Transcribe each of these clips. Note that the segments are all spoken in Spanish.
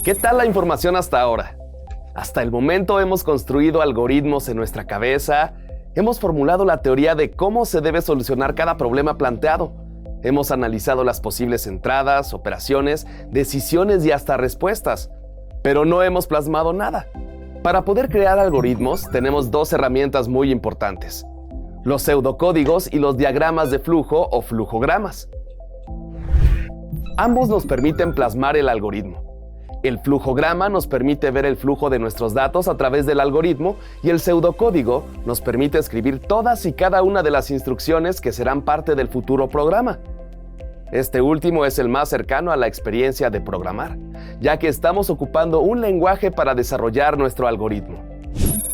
¿Qué tal la información hasta ahora? Hasta el momento hemos construido algoritmos en nuestra cabeza, hemos formulado la teoría de cómo se debe solucionar cada problema planteado, hemos analizado las posibles entradas, operaciones, decisiones y hasta respuestas, pero no hemos plasmado nada. Para poder crear algoritmos tenemos dos herramientas muy importantes: los pseudocódigos y los diagramas de flujo o flujogramas. Ambos nos permiten plasmar el algoritmo. El flujograma nos permite ver el flujo de nuestros datos a través del algoritmo y el pseudocódigo nos permite escribir todas y cada una de las instrucciones que serán parte del futuro programa. Este último es el más cercano a la experiencia de programar, ya que estamos ocupando un lenguaje para desarrollar nuestro algoritmo.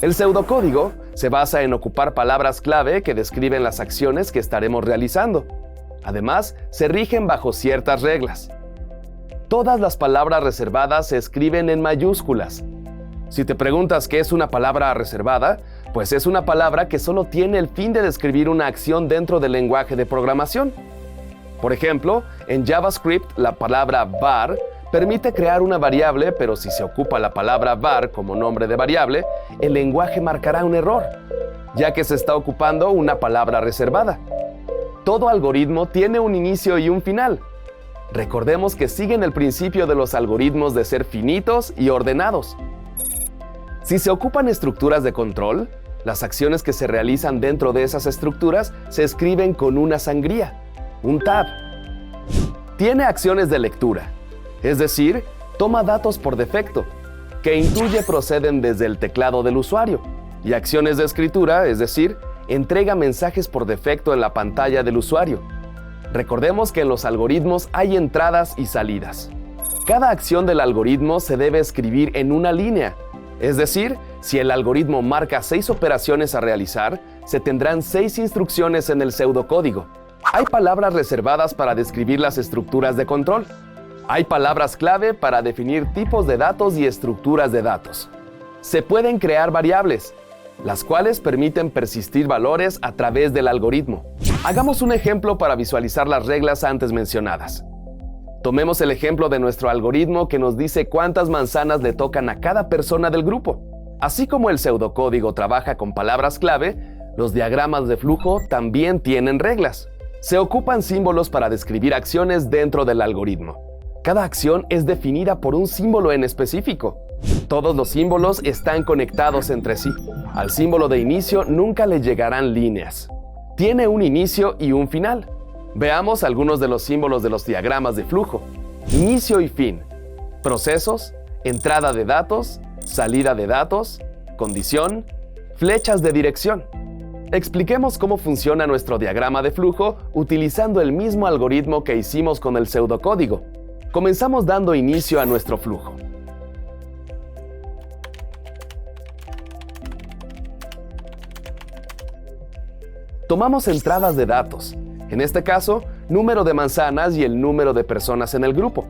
El pseudocódigo se basa en ocupar palabras clave que describen las acciones que estaremos realizando. Además, se rigen bajo ciertas reglas. Todas las palabras reservadas se escriben en mayúsculas. Si te preguntas qué es una palabra reservada, pues es una palabra que solo tiene el fin de describir una acción dentro del lenguaje de programación. Por ejemplo, en JavaScript la palabra var permite crear una variable, pero si se ocupa la palabra var como nombre de variable, el lenguaje marcará un error, ya que se está ocupando una palabra reservada. Todo algoritmo tiene un inicio y un final. Recordemos que siguen el principio de los algoritmos de ser finitos y ordenados. Si se ocupan estructuras de control, las acciones que se realizan dentro de esas estructuras se escriben con una sangría, un tab. Tiene acciones de lectura, es decir, toma datos por defecto, que intuye proceden desde el teclado del usuario, y acciones de escritura, es decir, entrega mensajes por defecto en la pantalla del usuario. Recordemos que en los algoritmos hay entradas y salidas. Cada acción del algoritmo se debe escribir en una línea. Es decir, si el algoritmo marca 6 operaciones a realizar, se tendrán 6 instrucciones en el pseudocódigo. Hay palabras reservadas para describir las estructuras de control. Hay palabras clave para definir tipos de datos y estructuras de datos. Se pueden crear variables, las cuales permiten persistir valores a través del algoritmo. Hagamos un ejemplo para visualizar las reglas antes mencionadas. Tomemos el ejemplo de nuestro algoritmo que nos dice cuántas manzanas le tocan a cada persona del grupo. Así como el pseudocódigo trabaja con palabras clave, los diagramas de flujo también tienen reglas. Se ocupan símbolos para describir acciones dentro del algoritmo. Cada acción es definida por un símbolo en específico. Todos los símbolos están conectados entre sí. Al símbolo de inicio nunca le llegarán líneas. Tiene un inicio y un final. Veamos algunos de los símbolos de los diagramas de flujo. Inicio y fin. Procesos, entrada de datos, salida de datos, condición, flechas de dirección. Expliquemos cómo funciona nuestro diagrama de flujo utilizando el mismo algoritmo que hicimos con el pseudocódigo. Comenzamos dando inicio a nuestro flujo. Tomamos entradas de datos, en este caso, número de manzanas y el número de personas en el grupo.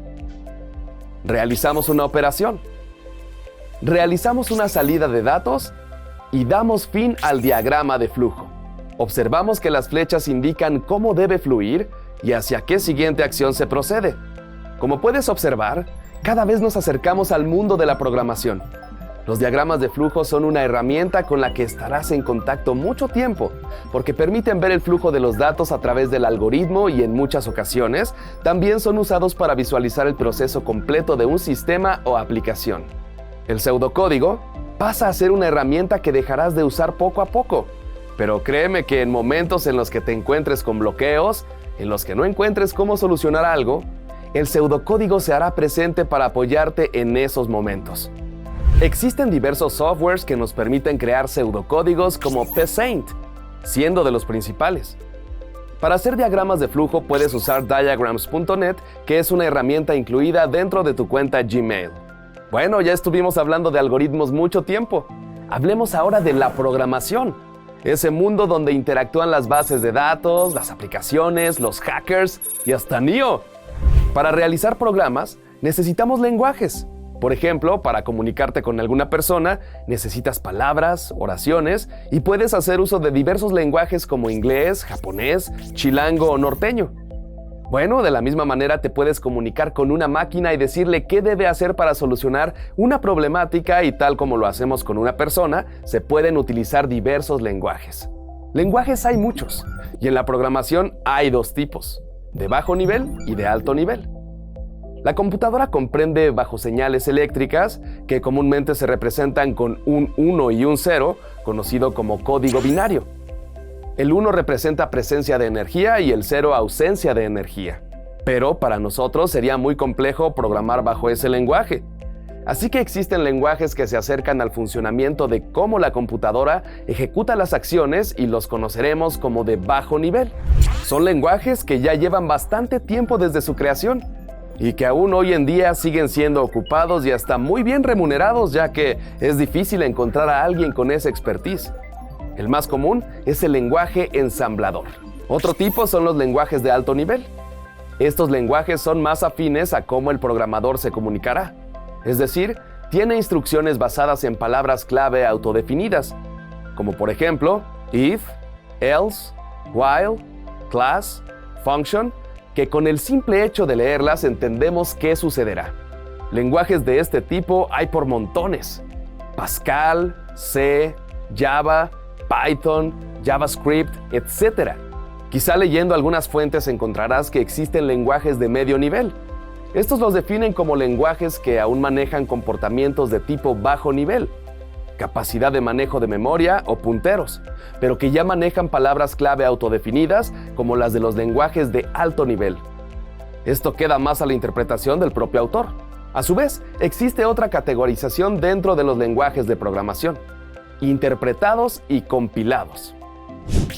Realizamos una operación. Realizamos una salida de datos y damos fin al diagrama de flujo. Observamos que las flechas indican cómo debe fluir y hacia qué siguiente acción se procede. Como puedes observar, cada vez nos acercamos al mundo de la programación. Los diagramas de flujo son una herramienta con la que estarás en contacto mucho tiempo, porque permiten ver el flujo de los datos a través del algoritmo y en muchas ocasiones también son usados para visualizar el proceso completo de un sistema o aplicación. El pseudocódigo pasa a ser una herramienta que dejarás de usar poco a poco, pero créeme que en momentos en los que te encuentres con bloqueos, en los que no encuentres cómo solucionar algo, el pseudocódigo se hará presente para apoyarte en esos momentos. Existen diversos softwares que nos permiten crear pseudocódigos como psaint, siendo de los principales. Para hacer diagramas de flujo puedes usar diagrams.net, que es una herramienta incluida dentro de tu cuenta Gmail. Bueno, ya estuvimos hablando de algoritmos mucho tiempo. Hablemos ahora de la programación, ese mundo donde interactúan las bases de datos, las aplicaciones, los hackers y hasta Neo. Para realizar programas necesitamos lenguajes. Por ejemplo, para comunicarte con alguna persona, necesitas palabras, oraciones y puedes hacer uso de diversos lenguajes como inglés, japonés, chilango o norteño. Bueno, de la misma manera te puedes comunicar con una máquina y decirle qué debe hacer para solucionar una problemática, y tal como lo hacemos con una persona, se pueden utilizar diversos lenguajes. Lenguajes hay muchos, y en la programación hay dos tipos, de bajo nivel y de alto nivel. La computadora comprende bajoseñales eléctricas que comúnmente se representan con un 1 y un 0, conocido como código binario. El 1 representa presencia de energía y el 0 ausencia de energía. Pero para nosotros sería muy complejo programar bajo ese lenguaje. Así que existen lenguajes que se acercan al funcionamiento de cómo la computadora ejecuta las acciones y los conoceremos como de bajo nivel. Son lenguajes que ya llevan bastante tiempo desde su creación y que aún hoy en día siguen siendo ocupados y hasta muy bien remunerados, ya que es difícil encontrar a alguien con esa expertise. El más común es el lenguaje ensamblador. Otro tipo son los lenguajes de alto nivel. Estos lenguajes son más afines a cómo el programador se comunicará. Es decir, tiene instrucciones basadas en palabras clave autodefinidas, como por ejemplo, if, else, while, class, function, que con el simple hecho de leerlas entendemos qué sucederá. Lenguajes de este tipo hay por montones. Pascal, C, Java, Python, JavaScript, etc. Quizá leyendo algunas fuentes encontrarás que existen lenguajes de medio nivel. Estos los definen como lenguajes que aún manejan comportamientos de tipo bajo nivel, capacidad de manejo de memoria o punteros, pero que ya manejan palabras clave autodefinidas como las de los lenguajes de alto nivel. Esto queda más a la interpretación del propio autor. A su vez, existe otra categorización dentro de los lenguajes de programación: interpretados y compilados.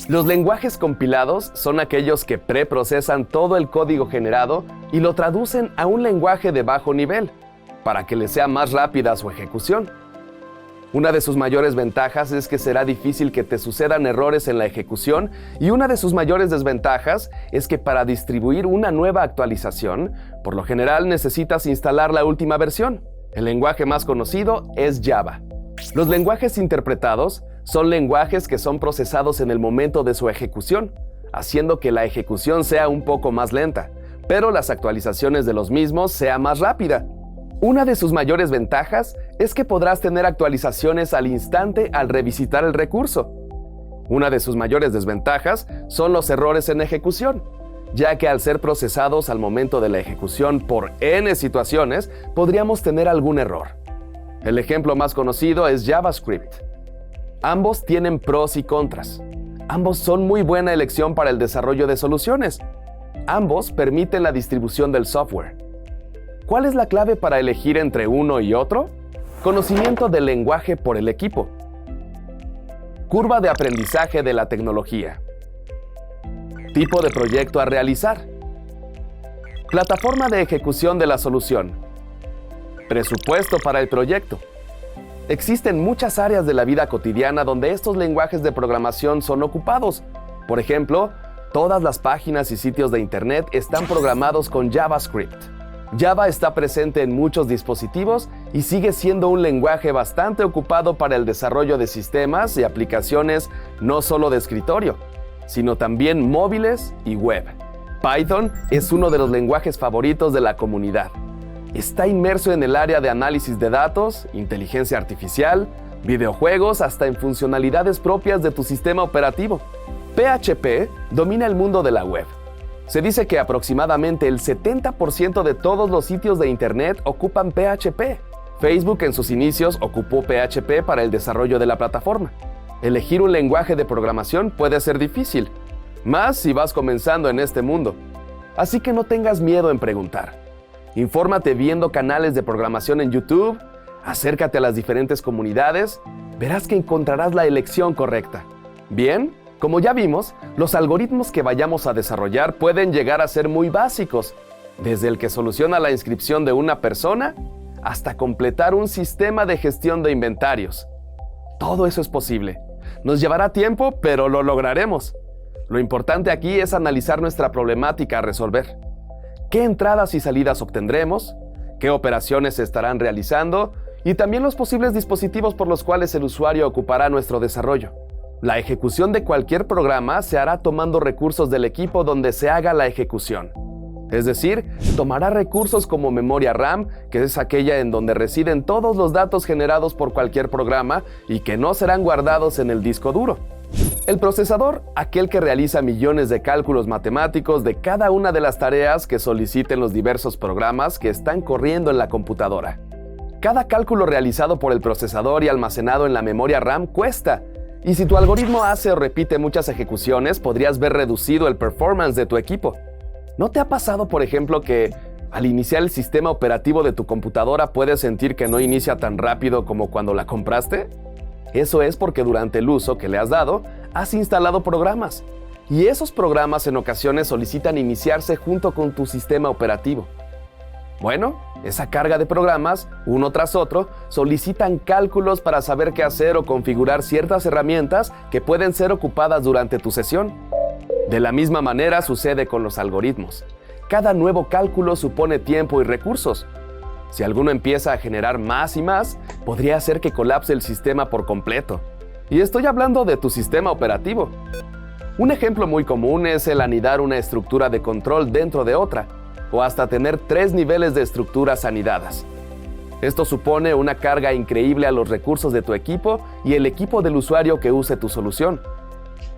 Los lenguajes compilados son aquellos que preprocesan todo el código generado y lo traducen a un lenguaje de bajo nivel, para que les sea más rápida su ejecución. Una de sus mayores ventajas es que será difícil que te sucedan errores en la ejecución, y una de sus mayores desventajas es que para distribuir una nueva actualización, por lo general necesitas instalar la última versión. El lenguaje más conocido es Java. Los lenguajes interpretados son lenguajes que son procesados en el momento de su ejecución, haciendo que la ejecución sea un poco más lenta, pero las actualizaciones de los mismos sea más rápida. Una de sus mayores ventajas es que podrás tener actualizaciones al instante al revisitar el recurso. Una de sus mayores desventajas son los errores en ejecución, ya que al ser procesados al momento de la ejecución por N situaciones, podríamos tener algún error. El ejemplo más conocido es JavaScript. Ambos tienen pros y contras. Ambos son muy buena elección para el desarrollo de soluciones. Ambos permiten la distribución del software. ¿Cuál es la clave para elegir entre uno y otro? Conocimiento del lenguaje por el equipo. Curva de aprendizaje de la tecnología. Tipo de proyecto a realizar. Plataforma de ejecución de la solución. Presupuesto para el proyecto. Existen muchas áreas de la vida cotidiana donde estos lenguajes de programación son ocupados. Por ejemplo, todas las páginas y sitios de Internet están programados con JavaScript. Java está presente en muchos dispositivos y sigue siendo un lenguaje bastante ocupado para el desarrollo de sistemas y aplicaciones no solo de escritorio, sino también móviles y web. Python es uno de los lenguajes favoritos de la comunidad. Está inmerso en el área de análisis de datos, inteligencia artificial, videojuegos, hasta en funcionalidades propias de tu sistema operativo. PHP domina el mundo de la web. Se dice que aproximadamente el 70% de todos los sitios de Internet ocupan PHP. Facebook en sus inicios ocupó PHP para el desarrollo de la plataforma. Elegir un lenguaje de programación puede ser difícil, más si vas comenzando en este mundo. Así que no tengas miedo en preguntar. Infórmate viendo canales de programación en YouTube, acércate a las diferentes comunidades, verás que encontrarás la elección correcta. Bien, como ya vimos, los algoritmos que vayamos a desarrollar pueden llegar a ser muy básicos, desde el que soluciona la inscripción de una persona hasta completar un sistema de gestión de inventarios. Todo eso es posible. Nos llevará tiempo, pero lo lograremos. Lo importante aquí es analizar nuestra problemática a resolver. ¿Qué entradas y salidas obtendremos? ¿Qué operaciones se estarán realizando? Y también los posibles dispositivos por los cuales el usuario ocupará nuestro desarrollo. La ejecución de cualquier programa se hará tomando recursos del equipo donde se haga la ejecución. Es decir, tomará recursos como memoria RAM, que es aquella en donde residen todos los datos generados por cualquier programa y que no serán guardados en el disco duro. El procesador, aquel que realiza millones de cálculos matemáticos de cada una de las tareas que soliciten los diversos programas que están corriendo en la computadora. Cada cálculo realizado por el procesador y almacenado en la memoria RAM cuesta. Y si tu algoritmo hace o repite muchas ejecuciones, podrías ver reducido el performance de tu equipo. ¿No te ha pasado, por ejemplo, que al iniciar el sistema operativo de tu computadora puedes sentir que no inicia tan rápido como cuando la compraste? Eso es porque durante el uso que le has dado, has instalado programas. Y esos programas en ocasiones solicitan iniciarse junto con tu sistema operativo. Bueno, esa carga de programas, uno tras otro, solicitan cálculos para saber qué hacer o configurar ciertas herramientas que pueden ser ocupadas durante tu sesión. De la misma manera sucede con los algoritmos. Cada nuevo cálculo supone tiempo y recursos. Si alguno empieza a generar más y más, podría hacer que colapse el sistema por completo. Y estoy hablando de tu sistema operativo. Un ejemplo muy común es el anidar una estructura de control dentro de otra, o hasta tener 3 niveles de estructuras anidadas. Esto supone una carga increíble a los recursos de tu equipo y el equipo del usuario que use tu solución.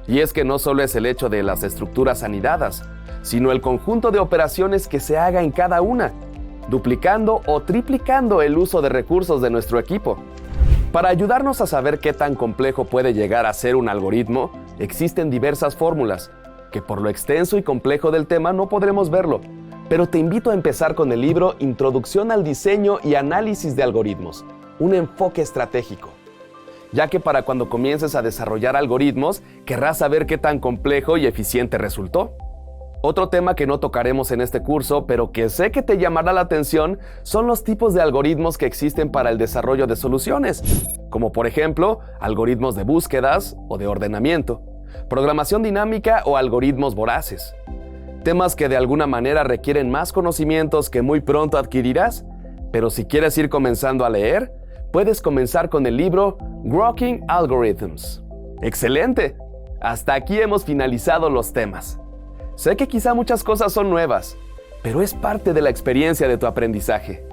Y es que no solo es el hecho de las estructuras anidadas, sino el conjunto de operaciones que se haga en cada una, duplicando o triplicando el uso de recursos de nuestro equipo. Para ayudarnos a saber qué tan complejo puede llegar a ser un algoritmo, existen diversas fórmulas, que por lo extenso y complejo del tema no podremos verlo, pero te invito a empezar con el libro Introducción al diseño y análisis de algoritmos, un enfoque estratégico. Ya que para cuando comiences a desarrollar algoritmos, querrás saber qué tan complejo y eficiente resultó. Otro tema que no tocaremos en este curso, pero que sé que te llamará la atención, son los tipos de algoritmos que existen para el desarrollo de soluciones, como por ejemplo, algoritmos de búsquedas o de ordenamiento, programación dinámica o algoritmos voraces. Temas que de alguna manera requieren más conocimientos que muy pronto adquirirás, pero si quieres ir comenzando a leer, puedes comenzar con el libro Grokking Algorithms. ¡Excelente! Hasta aquí hemos finalizado los temas. Sé que quizá muchas cosas son nuevas, pero es parte de la experiencia de tu aprendizaje.